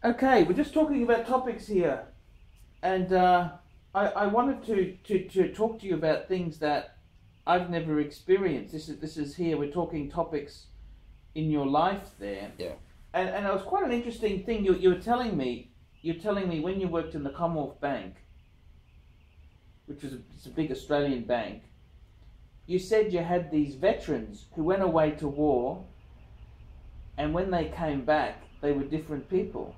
Okay, we're just talking about topics here, and I wanted to talk to you about things that I've never experienced. This is here. We're talking topics in your life there. Yeah. And it was quite an interesting thing. You were telling me. You're telling me when you worked in the Commonwealth Bank, which was it's a big Australian bank. You said you had these veterans who went away to war, and when they came back, they were different people.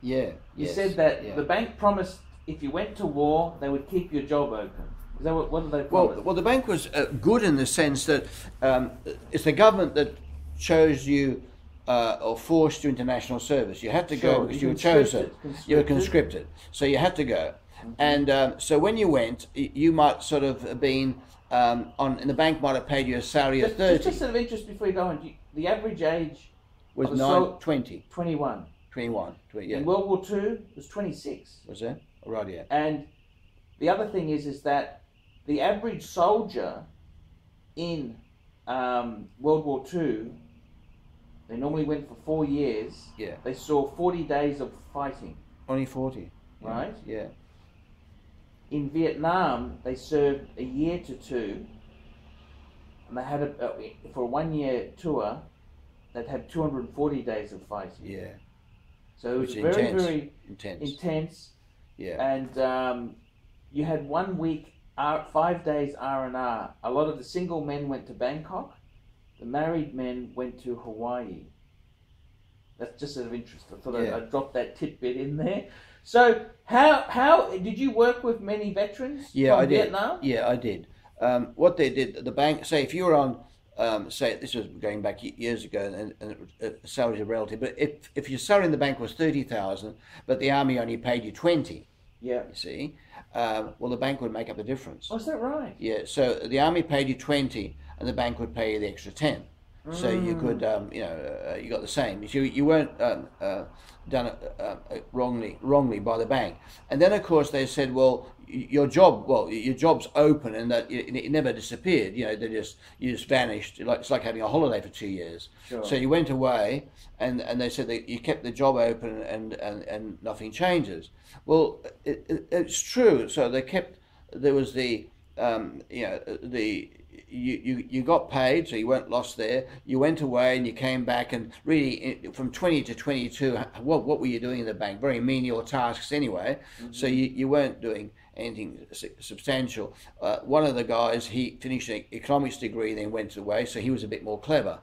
Yeah. You said that the bank promised if you went to war, they would keep your job open. Is that what did they promise? Well, the bank was good in the sense that it's the government that chose you or forced you into national service. You had to go because you were chosen. You were conscripted, so you had to go. Mm-hmm. And so when you went, you might sort of have been and the bank might have paid you a salary of 30. Just out of interest before you go on, the average age was 20. 21. 21. Yeah. In World War II, it was 26. Was it? Right, yeah. And the other thing is that the average soldier in World War II, they normally went for 4 years. Yeah. They saw 40 days of fighting. Only 40. Right? Yeah. In Vietnam, they served a year to 2. And they had for a 1 year tour, they'd had 240 days of fighting. Yeah. So it was very intense. Yeah. And you had 1 week, 5 days R&R. A lot of the single men went to Bangkok. The married men went to Hawaii. That's just out of interest. I thought I'd drop that tidbit in there. So how did you work with many veterans from Vietnam? Yeah, I did. What they did, the bank, say if you were on, say this was going back years ago, and salaries are relative, but if your salary in the bank was 30,000, but the army only paid you 20, yeah, you see, well the bank would make up the difference. Oh, is that right? Yeah, so the army paid you 20, and the bank would pay you the extra 10. So you could, you got the same. You weren't done wrongly by the bank. And then of course they said, well, your job's open, and that it never disappeared. You know, you just vanished. It's like having a holiday for 2 years. Sure. So you went away, and they said that you kept the job open, and nothing changes. Well, it's true. So there was the you got paid, so you weren't lost there. You went away and you came back, and really from 20 to 22, what were you doing in the bank? Very menial tasks anyway. Mm-hmm. So you weren't doing anything substantial. One of the guys, he finished an economics degree, then went away, so he was a bit more clever.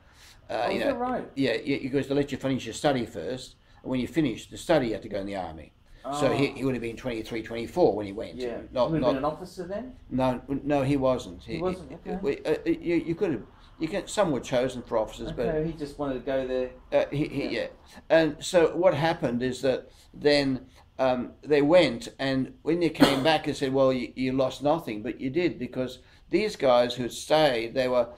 Is that right? Yeah, because they let you finish your study first, and when you finished the study, you had to go in the army. So he would have been 23, 24 when he went. Yeah. He would have been an officer then? No, he wasn't. He wasn't. Okay. Some were chosen for officers, but he just wanted to go there. Yeah. And so what happened is that then they went, and when they came back, they said, "Well, you lost nothing," but you did, because these guys who had stayed, they were,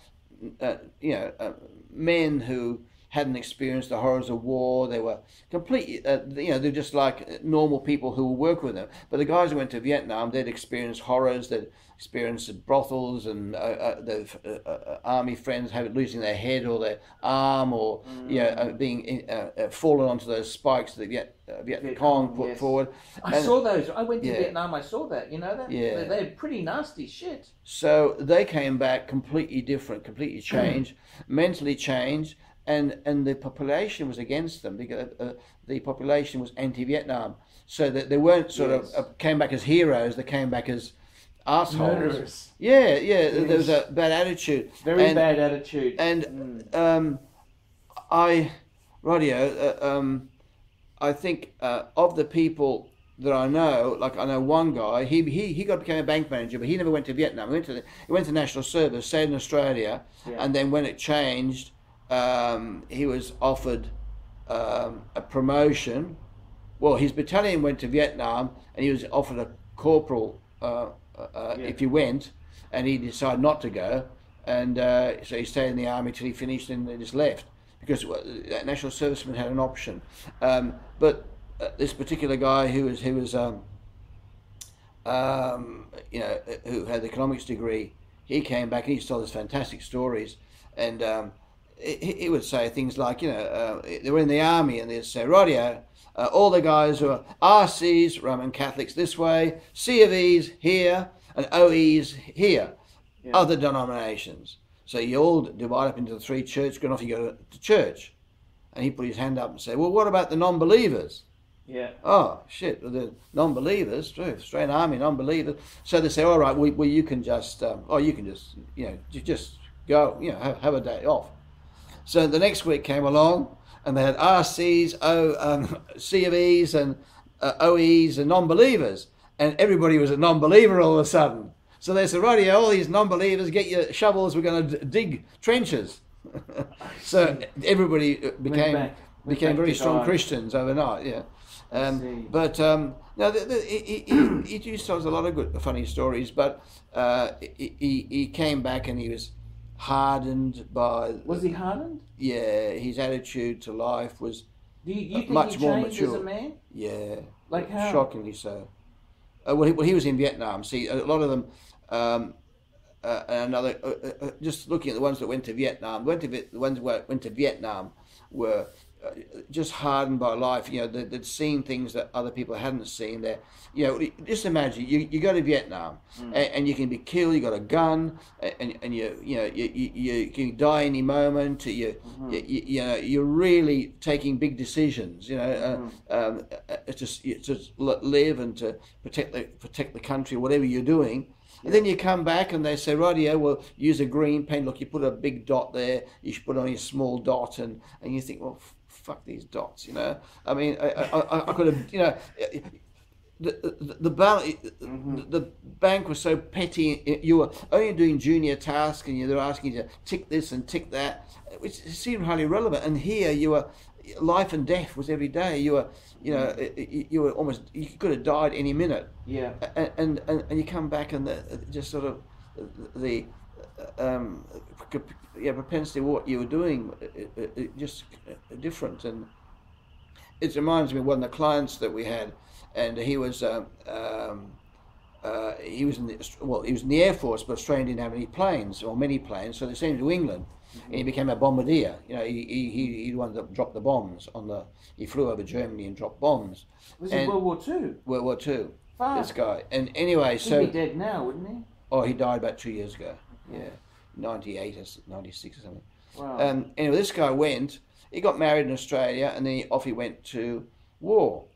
men who hadn't experienced the horrors of war. They were completely, they're just like normal people who will work with them. But the guys who went to Vietnam, they'd experienced horrors, they'd experienced brothels, and their army friends losing their head or their arm, or being fallen onto those spikes that Viet Cong put forward. I saw those. I went to Vietnam. I saw that. You know that? Yeah. They're pretty nasty shit. So they came back completely different, completely changed, mentally changed. And the population was against them, because the population was anti-Vietnam. So that they weren't came back as heroes. They came back as assholes. Murderers. Yeah. Yes. There was a bad attitude. Very bad attitude. And I think of the people that I know, like I know one guy. He became a bank manager, but he never went to Vietnam. He went to national service, stayed in Australia, and then when it changed, he was offered a promotion. Well, his battalion went to Vietnam, and he was offered a corporal if he went, and he decided not to go, and so he stayed in the army till he finished, and they just left, because national servicemen had an option. But this particular guy who had the economics degree, he came back and he told us fantastic stories, and he would say things like, they were in the army, and they'd say, "Rightio, all the guys who are RCs, Roman Catholics this way, C of E's here, and OE's here, other denominations. So you all divide up into the three churches, and off you go to church. And he put his hand up and said, well, what about the non-believers? Yeah. Oh, shit, the non-believers, Australian Army, non-believers. So they say, all right, well you can just, you can just, just go, have a day off. So the next week came along, and they had RCs, C of E's, and OE's, and non-believers. And everybody was a non-believer all of a sudden. So they said, right, all these non-believers, get your shovels, we're going to dig trenches. So everybody became very strong Christians overnight, yeah. But no, he used to tell us a lot of good, funny stories, but he came back and he was hardened by... Was he hardened? Yeah, his attitude to life was think much more mature. As a man? Yeah. Like how? Shockingly so. Well, he was in Vietnam. See, a lot of them... just looking at the ones that went to Vietnam, the ones that went to Vietnam were just hardened by life. They'd seen things that other people hadn't seen. There, just imagine you go to Vietnam and you can be killed. You got a gun, and you can die any moment. You're really taking big decisions. To live and to protect the country, whatever you're doing. And then you come back and they say, right, well, use a green pen. Look, you put a big dot there. You should put on a small dot. And you think, well, fuck these dots, I mean, I could have, the bank was so petty. You were only doing junior tasks and they're asking you to tick this and tick that, which seemed highly relevant. And here you were, life and death was every day. You were, you were almost, you could have died any minute. Yeah. And you come back and just sort of the propensity of what you were doing, just different. And it reminds me of one of the clients that we had, and he was in the Air Force, but Australia didn't have any planes or many planes, so they sent him to England. And he became a bombardier. He wanted to drop the bombs he flew over Germany and dropped bombs. Was it World War II? World War II. Fuck. This guy. And anyway, so... He'd be dead now, wouldn't he? Oh, he died about 2 years ago. Yeah, 98 or 96 or something. Wow. Anyway, this guy he got married in Australia, and then off he went to war.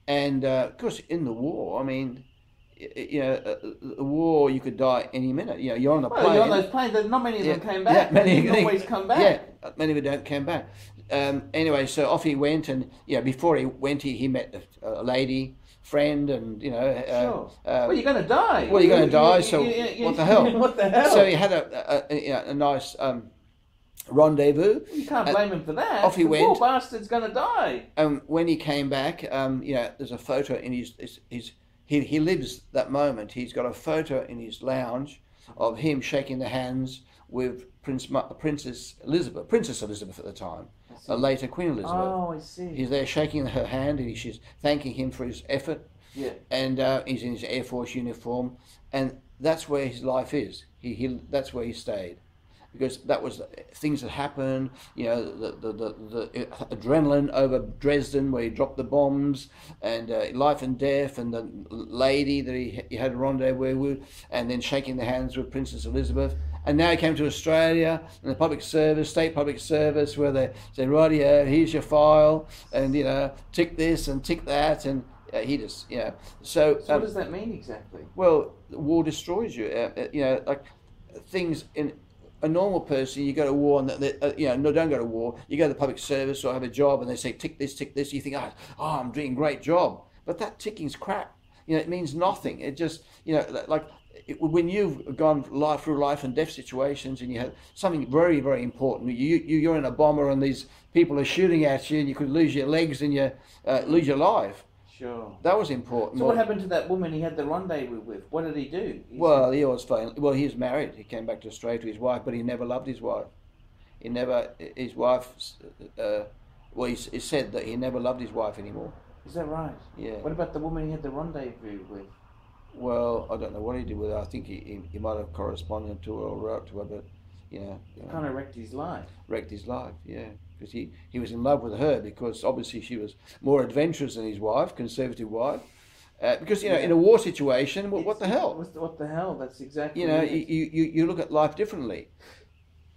And of course, in the war, I mean, the war, you could die any minute. You're on a plane. You're on those planes. Not many of them came back. Yeah, many always come back. Yeah, many of them don't come back. Anyway, so off he went, and before he went, he met a lady friend, and sure. Well, you're going to die. Well, you're going to die. So what the hell? What the hell? So he had a nice rendezvous. You can't blame him for that. Off he went. Poor bastard's going to die. And when he came back, there's a photo in his he lives that moment. He's got a photo in his lounge of him shaking the hands with Princess Elizabeth at the time, later Queen Elizabeth. Oh, I see. He's there shaking her hand, and she's thanking him for his effort. Yeah. And he's in his Air Force uniform, and that's where his life is. That's where he stayed, because that was things that happened. The adrenaline over Dresden, where he dropped the bombs, and life and death, and the lady that he had a rendezvous with, and then shaking the hands with Princess Elizabeth. And now he came to Australia, and the public service, state public service, where they say, rightio, here's your file, and tick this and tick that, and he just, So what does that mean exactly? Well, war destroys you. Like things in a normal person, you go to war, and no, don't go to war. You go to the public service or have a job, and they say tick this, tick this. You think, oh, I'm doing a great job, but that ticking's crap. It means nothing. It just, when you've gone through life and death situations, and you have something very, very important, you're in a bomber, and these people are shooting at you, and you could lose your legs and you lose your life. Sure. That was important. So what happened to that woman he had the rendezvous with? What did he do? He was married. He came back to Australia to his wife, but he never loved his wife. His wife, he said that he never loved his wife anymore. Is that right? Yeah. What about the woman he had the rendezvous with? Well, I don't know what he did with her. I think he might have corresponded to her or wrote to her, but, It kind of wrecked his life. Wrecked his life, yeah. because he was in love with her because obviously she was more adventurous than his wife, conservative wife. Because in a war situation, what the hell? What the hell? That's exactly. You look at life differently.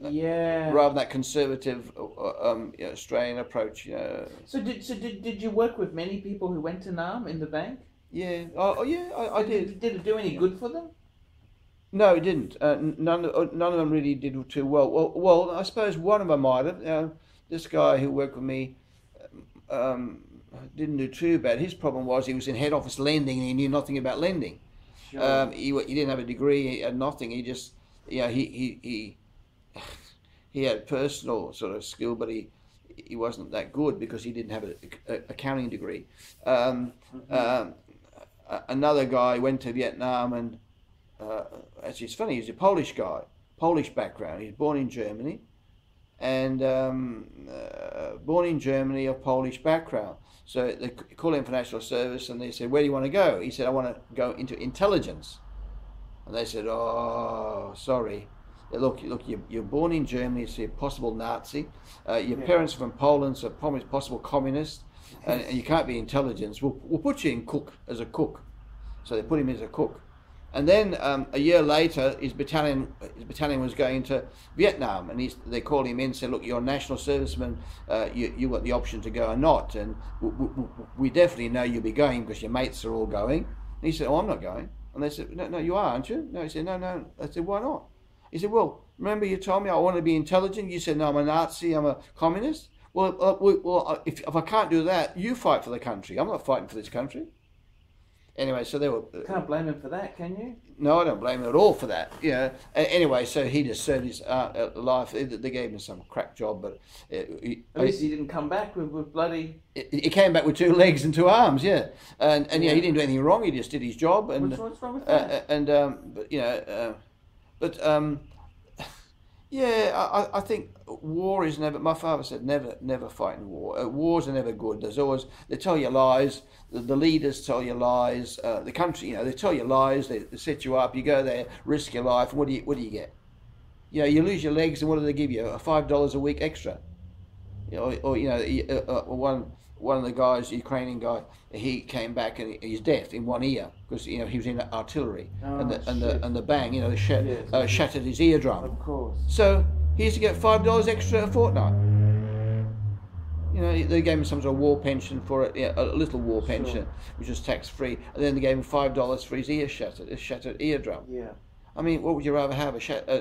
Yeah. Rather than that conservative Australian approach. So did you work with many people who went to Nam in the bank? Yeah. Oh yeah, I did. Did it do any good for them? No, it didn't. None of them really did too well. Well, I suppose one of them might have. This guy who worked with me didn't do too bad. His problem was he was in head office lending and he knew nothing about lending. Sure. He didn't have a degree. He had nothing. He just he had personal sort of skill, but he wasn't that good because he didn't have an accounting degree. Another guy went to Vietnam and actually it's funny, he's a Polish guy, Polish background. He's born in Germany and born in Germany of Polish background. So they call him for national service and they said, where do you want to go? He said, I want to go into intelligence. And they said, oh, sorry. Look, you're born in Germany, so you're a possible Nazi. Your parents are from Poland, so possible communist, and you can't be intelligence. We'll put you in as a cook. So they put him as a cook. And then a year later, his battalion was going to Vietnam, and they called him in and said, look, you're a national serviceman, you got the option to go or not, and we definitely know you'll be going because your mates are all going. And he said, oh, I'm not going. And they said, no, you are, aren't you? No, he said, no. I said, why not? He said, well, remember you told me I want to be intelligent? You said, no, I'm a Nazi, I'm a communist. Well, if I can't do that, you fight for the country. I'm not fighting for this country. Anyway, so they were... Can't blame him for that, can you? No, I don't blame him at all for that. Anyway, so he just served his life. They gave him some crack job, but... At least he didn't come back with bloody... He came back with 2 legs and 2 arms, yeah. And he didn't do anything wrong. He just did his job. And what's wrong with that? I think war is never. My father said never fight in war. Wars are never good. They tell you lies. The leaders tell you lies. The country, they tell you lies. They set you up. You go there, risk your life, and what do you get? You lose your legs, and what do they give you? $5 a week extra. One of the guys, Ukrainian guy, he came back and he's deaf in one ear because he was in artillery, and the bang, shattered his eardrum. Of course. So he used to get $5 extra a fortnight. They gave him some sort of war pension for it, a little war pension, which was tax free, and then they gave him $5 for his shattered eardrum. Yeah. I mean, what would you rather have,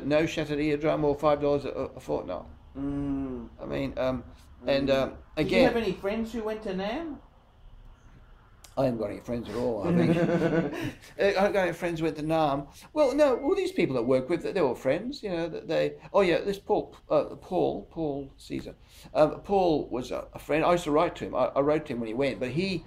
no shattered eardrum or $5 a fortnight? I mean, again, did you have any friends who went to Nam? I haven't got any friends at all, I think. I haven't got any friends who went to Nam. Well, no, all these people that work with, they were friends, this Paul Caesar. Paul was a friend. I used to write to him. I wrote to him when he went, but he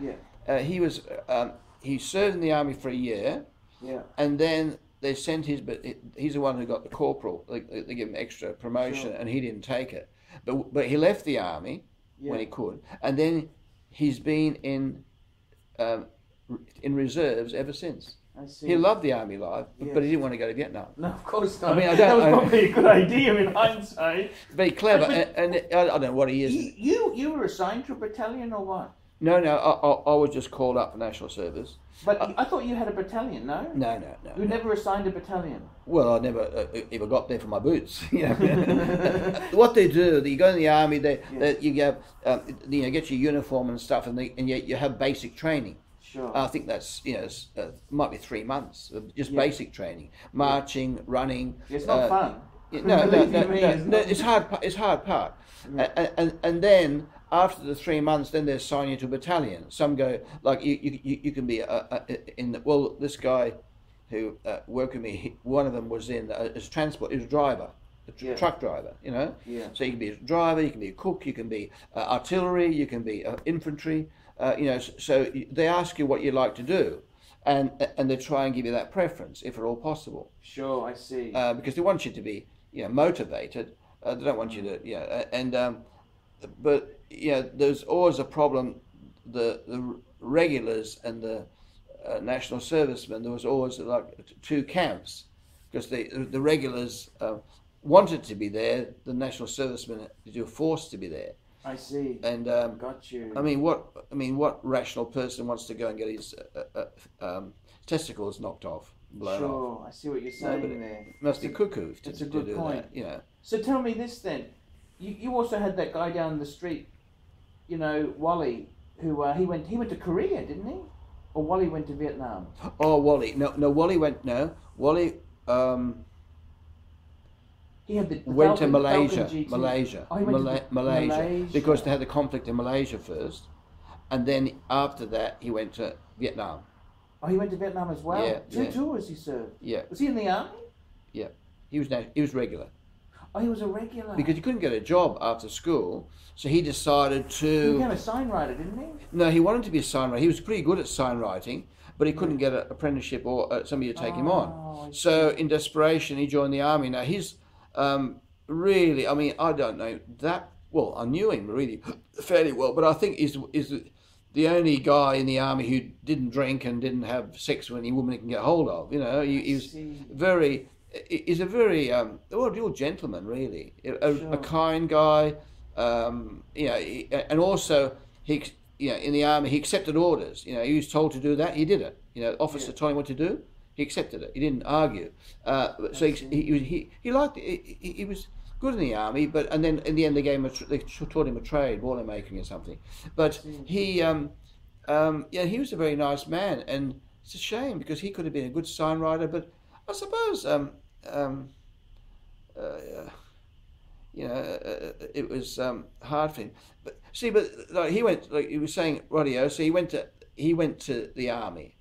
served in the army for a year. Yeah. And then they sent he's the one who got the corporal. They give him extra promotion, and he didn't take it. But he left the army when he could, and then he's been in reserves ever since. I see. He loved the army life, but he didn't want to go to Vietnam. No, of course not. I mean, that was probably a good idea in hindsight. Very clever, and I don't know what he is. You were assigned to a battalion or what? No, I was just called up for national service. But I thought you had a battalion, no? No. You never assigned a battalion? Well, I never ever got there for my boots. What they do, you go in the army, you get your uniform and stuff, and you have basic training. Sure. I think that's might be 3 months of just basic training, marching, running. It's not fun. No, it's hard. It's hard part. And then after the 3 months, then they assign you to a battalion. Some go like you can be this guy who worked with me. One of them was in as transport. He was a driver, truck driver. Yeah. So you can be a driver, you can be a cook, you can be artillery, you can be infantry. So they ask you what you like to do, and they try and give you that preference if at all possible. Sure, I see. Because they want you to be motivated. They don't want you to but there's always a problem. The regulars and the national servicemen, there was always like 2 camps, because the regulars wanted to be there, the national servicemen were forced to be there. I see. And got you. I mean, what rational person wants to go and get his testicles knocked off, blown off? Sure, I see what you're saying there. It must be cuckoo to do point. that, you know. So tell me this then. You also had that guy down the street, you know, Wally, who he went to Korea, didn't he? Or Wally went to Vietnam? Oh, Wally. No, Wally went. No, Wally. He had the went Falcon, to Malaysia. Oh, he went to Malaysia, because they had the conflict in Malaysia first, and then after that he went to Vietnam. Oh, he went to Vietnam as well. Yeah, Two tours he served. Yeah. Was he in the army? Yeah, he was regular. Oh, he was a regular. Because he couldn't get a job after school, so he decided to... He became a signwriter, didn't he? No, he wanted to be a signwriter. He was pretty good at signwriting, but he couldn't get an apprenticeship or somebody to take him on. So in desperation, he joined the army. Now, he's really, I mean, I don't know that... Well, I knew him really fairly well, but I think he's the only guy in the army who didn't drink and didn't have sex with any woman he can get hold of. You know, he was very... He's a very real gentleman, really, a kind guy. You know, and also he, you know, in the army he accepted orders. You know, he was told to do that, he did it. You know, the officer told him what to do, he accepted it. He didn't argue. So he liked it. He was good in the army, and then in the end they taught him a trade, boiler making or something. But he he was a very nice man, and it's a shame because he could have been a good signwriter, but I suppose you know, it was hard for him. But see, like, he went, like you were saying, radio. So he went to the army,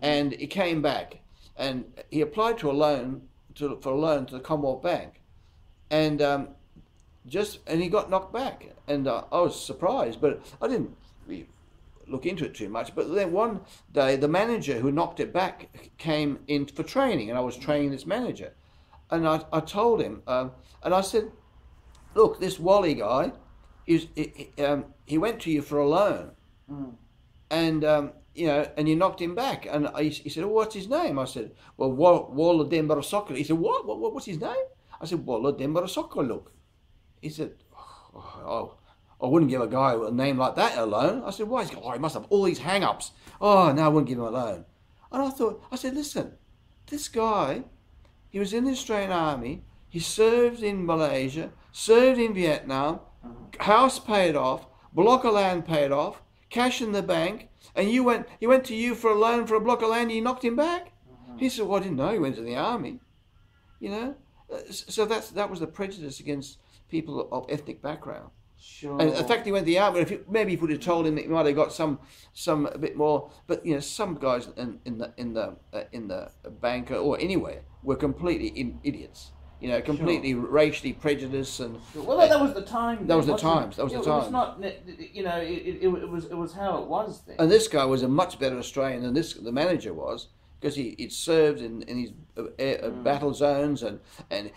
and he came back, and he applied for a loan to the Commonwealth Bank, and he got knocked back, and I was surprised, but I didn't really look into it too much. But then one day the manager who knocked it back came in for training, and I was training this manager, and I told him, and I said, look, this Wally guy he went to you for a loan, and you know, and you knocked him back, and he said, well, what's his name? I said, well, Walla Dembarasokolo. He said, what's his name? I said, Walla Dembarasokolo. Look, he said, oh, I wouldn't give a guy with a name like that a loan. I said, why? He must have all these hang-ups. Oh, no, I wouldn't give him a loan. And I said, listen, this guy, he was in the Australian Army, he served in Malaysia, served in Vietnam, house paid off, block of land paid off, cash in the bank, and he went to you for a loan for a block of land and you knocked him back? He said, well, I didn't know he went to the army. You know? So that was the prejudice against people of ethnic background. Sure. And the fact he went to the army, maybe if we'd have told him that he might have got some a bit more, but you know, some guys in the bank or anywhere were completely idiots. You know, completely racially prejudiced and. Well, that was the time. That was the times. That was the times. It was not, you know, it was how it was then. And this guy was a much better Australian than the manager was, because he'd served in his battle zones and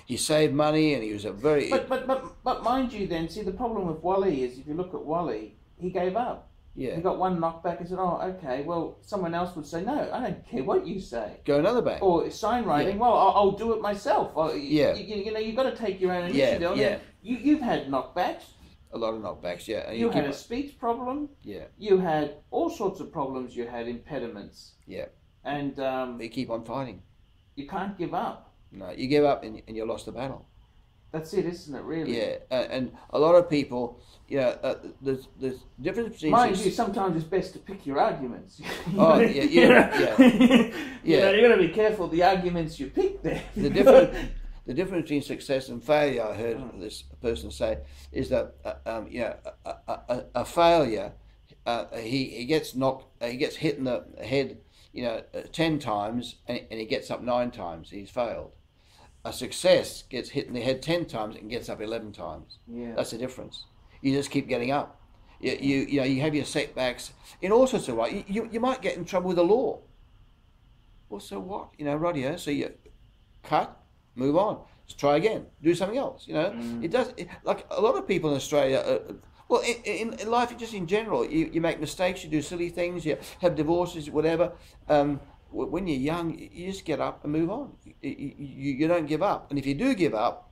he saved money and he was a very. But mind you, then see the problem with Wally is if you look at Wally, he gave up. Yeah. He got one knockback and said, oh, okay, well, someone else would say, no, I don't care what you say. Go another bank. Or sign writing, well, I'll do it myself. You know, you've got to take your own initiative. Yeah. You've had knockbacks. A lot of knockbacks, yeah. And you had a speech problem. Yeah. You had all sorts of problems. You had impediments. Yeah. And you keep on fighting. You can't give up. No, you give up and you lost the battle. That's it, isn't it, really? Yeah, and a lot of people, there's difference between... Mind you, sometimes it's best to pick your arguments. Yeah. You know, you've got to be careful the arguments you pick there. The difference between success and failure, I heard this person say, is that a failure, he gets hit in the head, 10 times, and he gets up 9 times. He's failed. A success gets hit in the head 10 times and gets up 11 times. Yeah. That's the difference. You just keep getting up. You have your setbacks in all sorts of ways. You might get in trouble with the law. Well, so what? Radio. So you cut, move on, let's try again, do something else. It does. Like a lot of people in Australia. Well, in life, just in general, you make mistakes, you do silly things, you have divorces, whatever. When you're young, you just get up and move on. You don't give up. And if you do give up,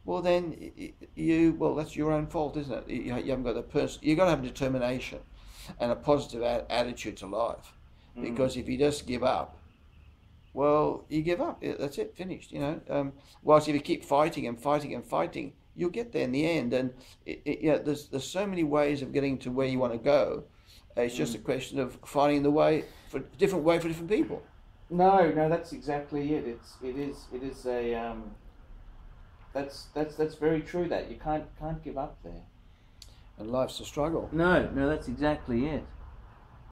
well then that's your own fault, isn't it? You haven't got the person. You got to have determination and a positive attitude to life, because if you just give up, well, you give up. That's it, finished. Whilst if you keep fighting and fighting and fighting, you'll get there in the end. And there's so many ways of getting to where you want to go. It's just a question of finding the way for different people. No, that's exactly it. It is a that's very true. That you can't give up there. And life's a struggle. No, that's exactly it.